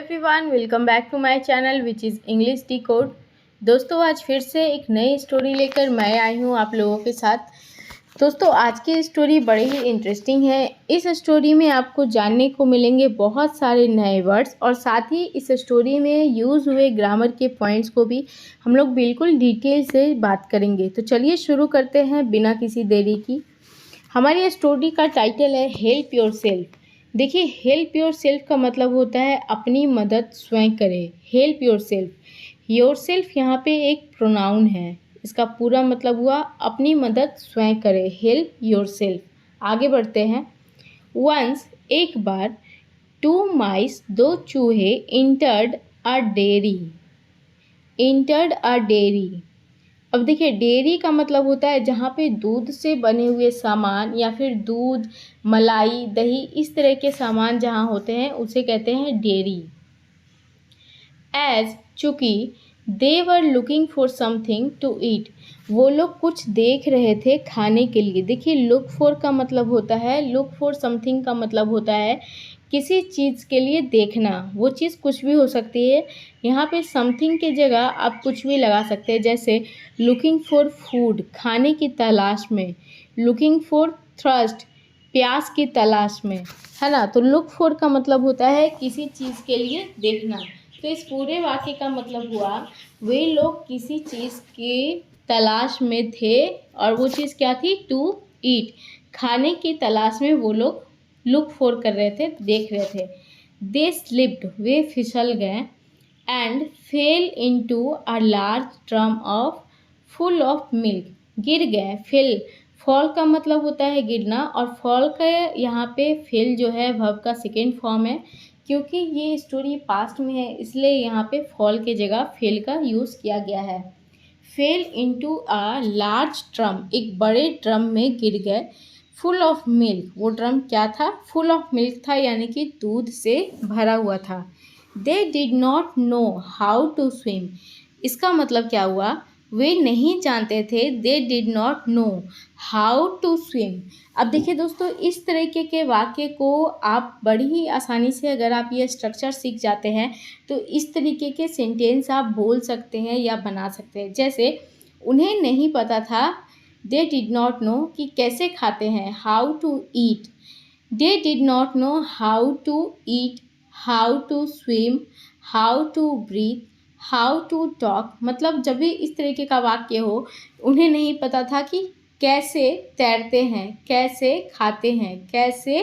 Everyone, welcome back to my channel which is English decode. दोस्तों, आज फिर से एक नई स्टोरी लेकर मैं आई हूँ आप लोगों के साथ। दोस्तों, आज की स्टोरी बड़ी ही इंटरेस्टिंग है। इस स्टोरी में आपको जानने को मिलेंगे बहुत सारे नए वर्ड्स और साथ ही इस स्टोरी में यूज़ हुए ग्रामर के पॉइंट्स को भी हम लोग बिल्कुल डिटेल से बात करेंगे। तो चलिए शुरू करते हैं बिना किसी देरी की। हमारी स्टोरी का टाइटल है हेल्प योर सेल्फ। देखिए, हेल्प योर सेल्फ का मतलब होता है अपनी मदद स्वयं करें। Help your self, your self यहाँ पे एक प्रोनाउन है। इसका पूरा मतलब हुआ अपनी मदद स्वयं करें, हेल्प योर सेल्फ। आगे बढ़ते हैं। वंस, एक बार, 2 माइस, 2 चूहे, entered a dairy. Entered a dairy. अब देखिए, डेयरी का मतलब होता है जहाँ पे दूध से बने हुए सामान या फिर दूध, मलाई, दही, इस तरह के सामान जहाँ होते हैं उसे कहते हैं डेयरी। एज, चूँकि, they were looking for something to eat, वो लोग कुछ देख रहे थे खाने के लिए। देखिए, लुक फॉर का मतलब होता है, लुक फॉर समथिंग का मतलब होता है किसी चीज़ के लिए देखना। वो चीज़ कुछ भी हो सकती है। यहाँ पे समथिंग की जगह आप कुछ भी लगा सकते हैं, जैसे लुकिंग फॉर फूड, खाने की तलाश में। लुकिंग फॉर थ्रस्ट, प्यास की तलाश में, है ना। तो लुक फॉर का मतलब होता है किसी चीज़ के लिए देखना। तो इस पूरे वाक्य का मतलब हुआ वे लोग किसी चीज़ की तलाश में थे और वो चीज़ क्या थी? टू ईट, खाने की तलाश में वो लोग लुक फॉर कर रहे थे, देख रहे थे। दे स्लिप्ड, वे फिसल गए। And fail into a large drum of full of milk, गिर गए। फेल, फॉल का मतलब होता है गिरना, और फॉल का यहाँ पे फेल जो है वर्ब का सेकेंड फॉर्म है। क्योंकि ये स्टोरी पास्ट में है इसलिए यहाँ पे फॉल के जगह फेल का यूज़ किया गया है। Fail into a large drum, एक बड़े ड्रम में गिर गए। फुल ऑफ मिल्क, वो ड्रम क्या था? फुल ऑफ मिल्क था, यानी कि दूध से भरा हुआ था। They did not know how to swim, इसका मतलब क्या हुआ? वे नहीं जानते थे। They did not know how to swim. अब देखिए दोस्तों, इस तरीके के वाक्य को आप बड़ी ही आसानी से, अगर आप ये स्ट्रक्चर सीख जाते हैं तो इस तरीके के सेंटेंस आप बोल सकते हैं या बना सकते हैं। जैसे, उन्हें नहीं पता था, दे डिड नॉट नो, कि कैसे खाते हैं, how to eat. They did not know how to eat, how to swim, how to breathe, how to talk. मतलब जब भी इस तरीके का वाक्य हो, उन्हें नहीं पता था कि कैसे तैरते हैं, कैसे खाते हैं, कैसे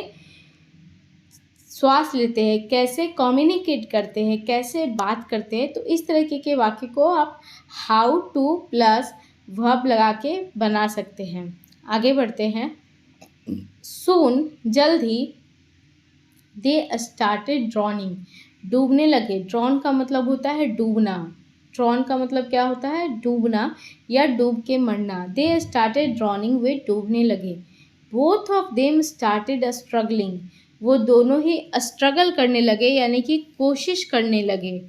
श्वास लेते हैं, कैसे कम्युनिकेट करते हैं, कैसे बात करते हैं। तो इस तरीके के वाक्य को आप हाउ टू प्लस वर्ब लगा के बना सकते हैं। आगे बढ़ते हैं। सून, जल्द ही, दे स्टार्टेड ड्रॉनिंग, डूबने लगे। ड्रॉन का मतलब होता है डूबना। ड्रॉन का मतलब क्या होता है? डूबना या डूब के मरना। दे स्टार्टेड ड्रॉनिंग, वे डूबने लगे। Both of them started struggling, वो दोनों ही स्ट्रगल करने लगे, यानी कि कोशिश करने लगे।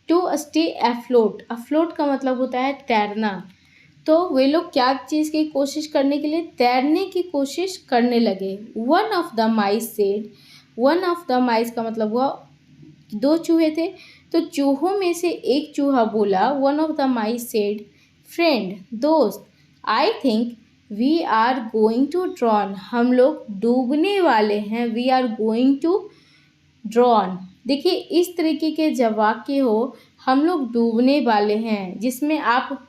टू स्टे अफ्लोट, अफ्लोट का मतलब होता है तैरना। तो वे लोग क्या चीज़ की कोशिश करने के लिए? तैरने की कोशिश करने लगे। One of the mice said, one of the माइस का मतलब हुआ 2 चूहे थे, तो चूहों में से एक चूहा बोला, one of the mice said, friend, दोस्त, I think we are going to drown, हम लोग डूबने वाले हैं। We are going to drown. देखिए, इस तरीके के जब वाक्य हो, हम लोग डूबने वाले हैं, जिसमें आप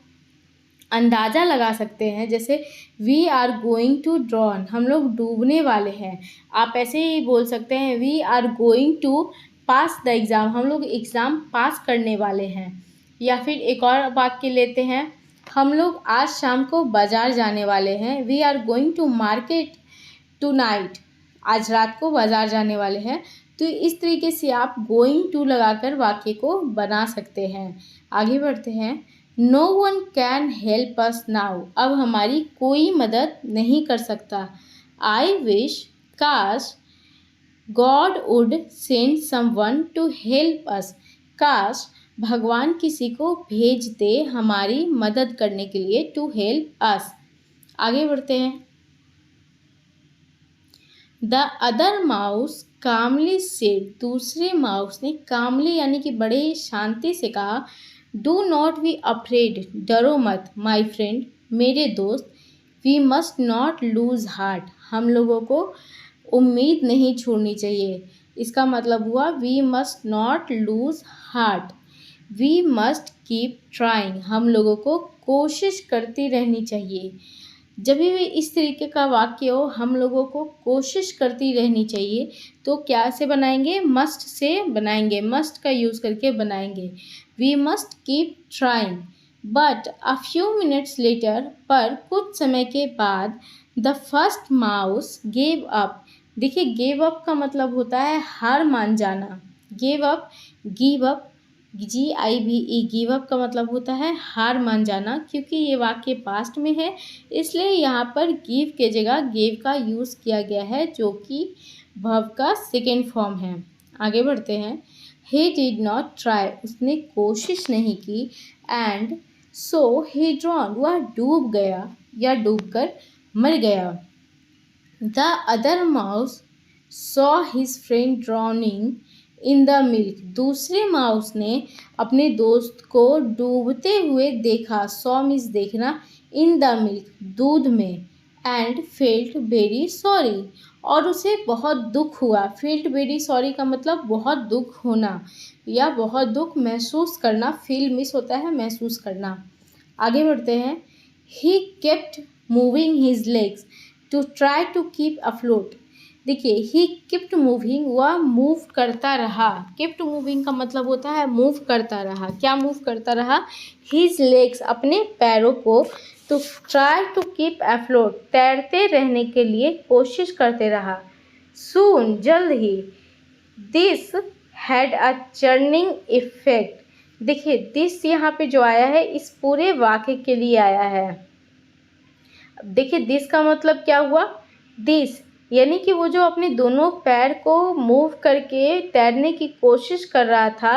अंदाज़ा लगा सकते हैं। जैसे we are going to drown, हम लोग डूबने वाले हैं। आप ऐसे ही बोल सकते हैं, we are going to pass the exam, हम लोग एग्ज़ाम पास करने वाले हैं। या फिर एक और वाक्य लेते हैं, हम लोग आज शाम को बाज़ार जाने वाले हैं। We are going to market tonight, आज रात को बाज़ार जाने वाले हैं। तो इस तरीके से आप गोइंग टू लगाकर वाक्य को बना सकते हैं। आगे बढ़ते हैं। No one can help us now, अब हमारी कोई मदद नहीं कर सकता। आई विश, काश, God would send someone to help us, काश भगवान किसी को भेज दे हमारी मदद करने के लिए। To help us. आगे बढ़ते हैं। The other mouse Kamli said, दूसरे माउस ने कामली यानी कि बड़े शांति से कहा, डू नॉट बी अफ्रेड, डरो मत माई फ्रेंड, मेरे दोस्त, we must not lose heart, हम लोगों को उम्मीद नहीं छोड़नी चाहिए। इसका मतलब हुआ we must not lose heart, we must keep trying, हम लोगों को कोशिश करती रहनी चाहिए। जब भी इस तरीके का वाक्य हो, हम लोगों को कोशिश करती रहनी चाहिए, तो क्या से बनाएंगे, मस्ट से बनाएंगे, मस्ट का यूज़ करके बनाएंगे। We must keep trying, but a few minutes later, पर कुछ समय के बाद, the first mouse gave up. देखिए गेव अप का मतलब होता है हार मान जाना। Give up, GIVE, give up का मतलब होता है हार मान जाना। क्योंकि ये वाक्य पास्ट में है इसलिए यहाँ पर गिव के जगह गेव का यूज़ किया गया है, जो कि वर्ब का सेकेंड फॉर्म है। आगे बढ़ते हैं। ही डिड नॉट ट्राई, उसने कोशिश नहीं की। एंड सो ही ड्रॉन, वह डूब गया या डूब कर मर गया। The other mouse saw his friend drowning in the milk, दूसरे माउस ने अपने दोस्त को डूबते हुए देखा। सॉ मीन्स देखना, इन द मिल्क, दूध में। एंड फेल्ट वेरी सॉरी, और उसे बहुत दुख हुआ। फेल्ट वेरी सॉरी का मतलब बहुत दुख होना या बहुत दुख महसूस करना। फील मिस होता है महसूस करना। आगे बढ़ते हैं। He kept moving his legs to try to keep afloat. देखिए ही किप्ट मूविंग, वह मूव करता रहा। किप्ट मूविंग का मतलब होता है मूव करता रहा। क्या मूव करता रहा, हिज लेग्स, अपने पैरों को, to try to keep afloat, तैरते रहने के लिए कोशिश करते रहा। सून, जल्द ही, this had a churning effect. देखिए दिस यहाँ पे जो आया है इस पूरे वाक्य के लिए आया है। देखिए दिस का मतलब क्या हुआ, दिस यानी कि वो जो अपने दोनों पैर को मूव करके तैरने की कोशिश कर रहा था,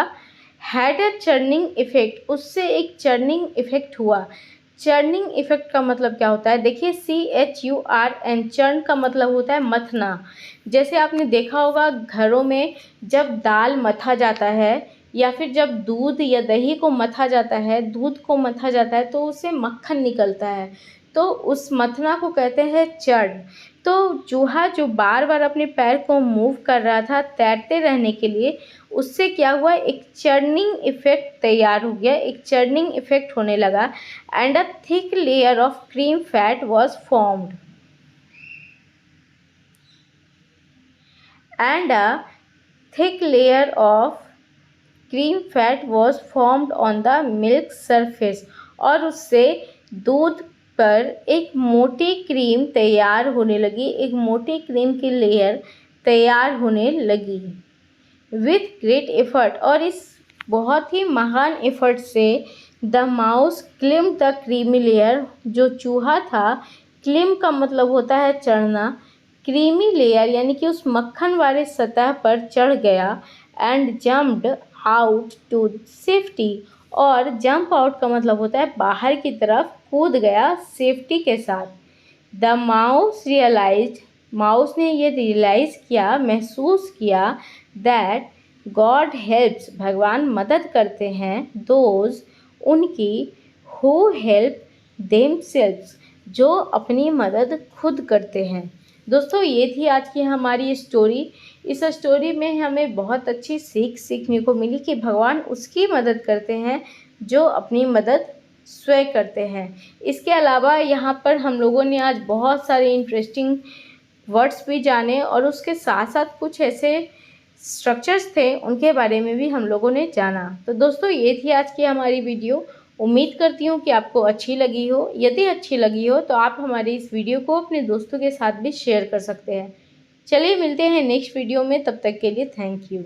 हैड अ चर्निंग इफेक्ट, उससे एक चर्निंग इफेक्ट हुआ। चर्निंग इफेक्ट का मतलब क्या होता है, देखिए CHURN, चर्न का मतलब होता है मथना। जैसे आपने देखा होगा घरों में जब दाल मथा जाता है या फिर जब दूध या दही को मथा जाता है, दूध को मथा जाता है तो उससे मक्खन निकलता है, तो उस मथना को कहते हैं चर्न। तो चूहा जो बार बार अपने पैर को मूव कर रहा था तैरते रहने के लिए, उससे क्या हुआ, एक चर्निंग इफेक्ट तैयार हो गया, एक चर्निंग इफेक्ट होने लगा। And a thick layer of cream fat was formed, and a thick layer of cream fat was formed on the milk surface, और उससे दूध पर एक मोटी क्रीम तैयार होने लगी, एक मोटी क्रीम की लेयर तैयार होने लगी। विथ ग्रेट एफर्ट, और इस बहुत ही महान एफर्ट से, the mouse climb the creamy layer, जो चूहा था, क्लिम का मतलब होता है चढ़ना, क्रीमी लेयर यानी कि उस मक्खन वाले सतह पर चढ़ गया। And jumped out to safety, और जंप आउट का मतलब होता है बाहर की तरफ कूद गया सेफ्टी के साथ। द माउस रियलाइज्ड, माउस ने ये रियलाइज़ किया, महसूस किया, दैट गॉड हेल्प्स, भगवान मदद करते हैं, दोज, उनकी, हु हेल्प देमसेल्व्स, जो अपनी मदद खुद करते हैं। दोस्तों ये थी आज की हमारी स्टोरी। इस स्टोरी में हमें बहुत अच्छी सीख सीखने को मिली कि भगवान उसकी मदद करते हैं जो अपनी मदद स्वयं करते हैं। इसके अलावा यहाँ पर हम लोगों ने आज बहुत सारे इंटरेस्टिंग वर्ड्स भी जाने और उसके साथ साथ कुछ ऐसे स्ट्रक्चर्स थे उनके बारे में भी हम लोगों ने जाना। तो दोस्तों ये थी आज की हमारी वीडियो। उम्मीद करती हूँ कि आपको अच्छी लगी हो। यदि अच्छी लगी हो तो आप हमारी इस वीडियो को अपने दोस्तों के साथ भी शेयर कर सकते हैं। चलिए मिलते हैं नेक्स्ट वीडियो में, तब तक के लिए थैंक यू।